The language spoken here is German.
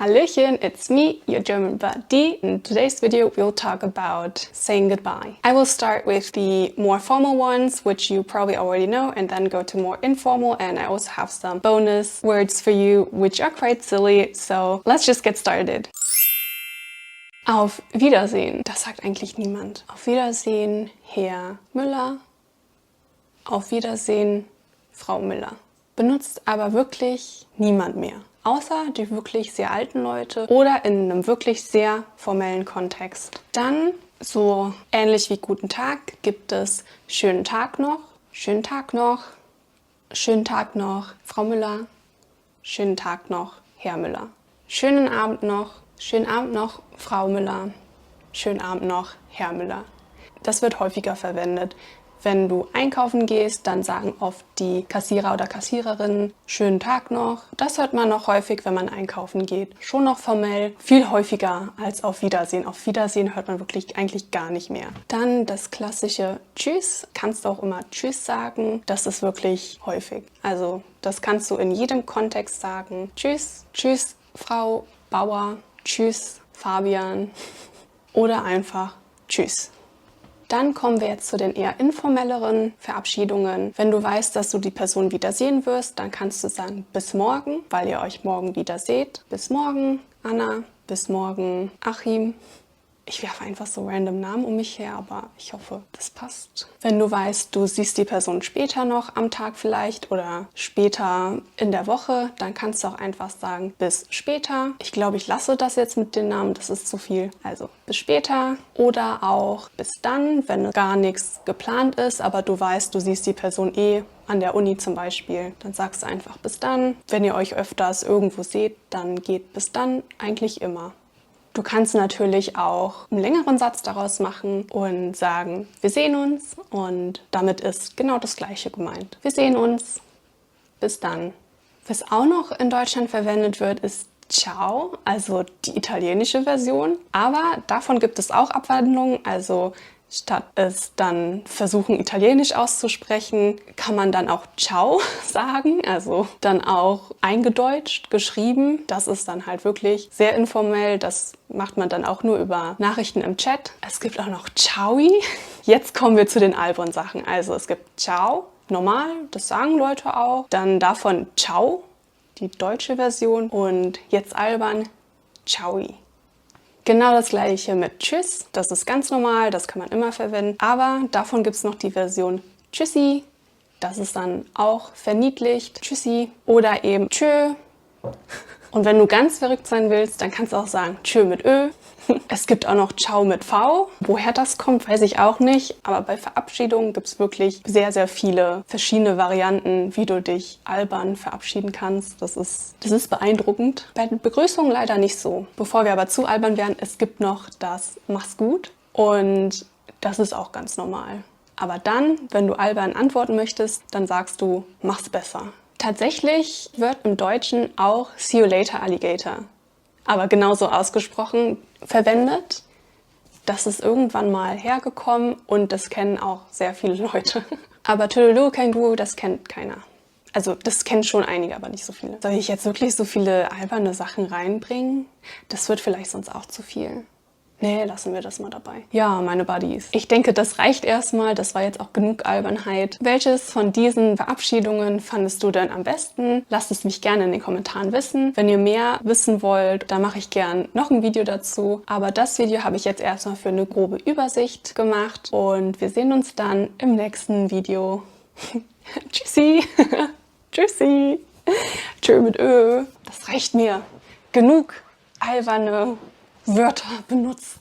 Hallöchen, it's me, your German buddy. In today's video, we'll talk about saying goodbye. I will start with the more formal ones, which you probably already know, and then go to more informal, and I also have some bonus words for you, which are quite silly, so let's just get started. Auf Wiedersehen, das sagt eigentlich niemand. Auf Wiedersehen, Herr Müller. Auf Wiedersehen, Frau Müller. Benutzt aber wirklich niemand mehr. Außer die wirklich sehr alten Leute oder in einem wirklich sehr formellen Kontext. Dann, so ähnlich wie guten Tag, gibt es schönen Tag noch, schönen Tag noch, schönen Tag noch, Frau Müller, schönen Tag noch, Herr Müller. Schönen Abend noch, Frau Müller, schönen Abend noch, Herr Müller. Das wird häufiger verwendet. Wenn du einkaufen gehst, dann sagen oft die Kassierer oder Kassiererinnen schönen Tag noch. Das hört man noch häufig, wenn man einkaufen geht. Schon noch formell, viel häufiger als auf Wiedersehen. Auf Wiedersehen hört man wirklich eigentlich gar nicht mehr. Dann das klassische Tschüss. Kannst du auch immer Tschüss sagen. Das ist wirklich häufig. Also das kannst du in jedem Kontext sagen. Tschüss, Tschüss, Frau Bauer, Tschüss, Fabian oder einfach Tschüss. Dann kommen wir jetzt zu den eher informelleren Verabschiedungen. Wenn du weißt, dass du die Person wiedersehen wirst, dann kannst du sagen, bis morgen, weil ihr euch morgen wieder seht. Bis morgen, Anna. Bis morgen, Achim. Ich werfe einfach so random Namen um mich her, aber ich hoffe, das passt. Wenn du weißt, du siehst die Person später noch am Tag vielleicht oder später in der Woche, dann kannst du auch einfach sagen, bis später. Ich glaube, ich lasse das jetzt mit den Namen, das ist zu viel. Also bis später oder auch bis dann, wenn gar nichts geplant ist, aber du weißt, du siehst die Person an der Uni zum Beispiel, dann sagst du einfach bis dann. Wenn ihr euch öfters irgendwo seht, dann geht bis dann eigentlich immer. Du kannst natürlich auch einen längeren Satz daraus machen und sagen, wir sehen uns, und damit ist genau das Gleiche gemeint. Wir sehen uns, bis dann. Was auch noch in Deutschland verwendet wird, ist Ciao, also die italienische Version. Aber davon gibt es auch Abwandlungen, also statt es dann versuchen, italienisch auszusprechen, kann man dann auch Ciao sagen, also dann auch eingedeutscht, geschrieben. Das ist dann halt wirklich sehr informell, das macht man dann auch nur über Nachrichten im Chat. Es gibt auch noch Ciaoi. Jetzt kommen wir zu den albernen Sachen. Also es gibt Ciao, normal, das sagen Leute auch. Dann davon Ciao, die deutsche Version, und jetzt albern, Ciaoi. Genau das gleiche mit Tschüss, das ist ganz normal, das kann man immer verwenden, aber davon gibt es noch die Version Tschüssi, das ist dann auch verniedlicht, Tschüssi, oder eben Tschö. Und wenn du ganz verrückt sein willst, dann kannst du auch sagen Tschö mit Ö. Es gibt auch noch Ciao mit V. Woher das kommt, weiß ich auch nicht. Aber bei Verabschiedungen gibt es wirklich sehr, sehr viele verschiedene Varianten, wie du dich albern verabschieden kannst. Das ist beeindruckend. Bei den Begrüßungen leider nicht so. Bevor wir aber zu albern werden, es gibt noch das Mach's gut. Und das ist auch ganz normal. Aber dann, wenn du albern antworten möchtest, dann sagst du Mach's besser. Tatsächlich wird im Deutschen auch See you later, Alligator, aber genauso ausgesprochen verwendet. Das ist irgendwann mal hergekommen und das kennen auch sehr viele Leute. Aber Toodaloo Känguru, das kennt keiner. Also das kennen schon einige, aber nicht so viele. Soll ich jetzt wirklich so viele alberne Sachen reinbringen? Das wird vielleicht sonst auch zu viel. Nee, lassen wir das mal dabei. Ja, meine Buddies. Ich denke, das reicht erstmal. Das war jetzt auch genug Albernheit. Welches von diesen Verabschiedungen fandest du denn am besten? Lasst es mich gerne in den Kommentaren wissen. Wenn ihr mehr wissen wollt, dann mache ich gern noch ein Video dazu. Aber das Video habe ich jetzt erstmal für eine grobe Übersicht gemacht. Und wir sehen uns dann im nächsten Video. Tschüssi. Tschüssi. Tschö mit Ö. Das reicht mir. Genug alberne Wörter benutzt.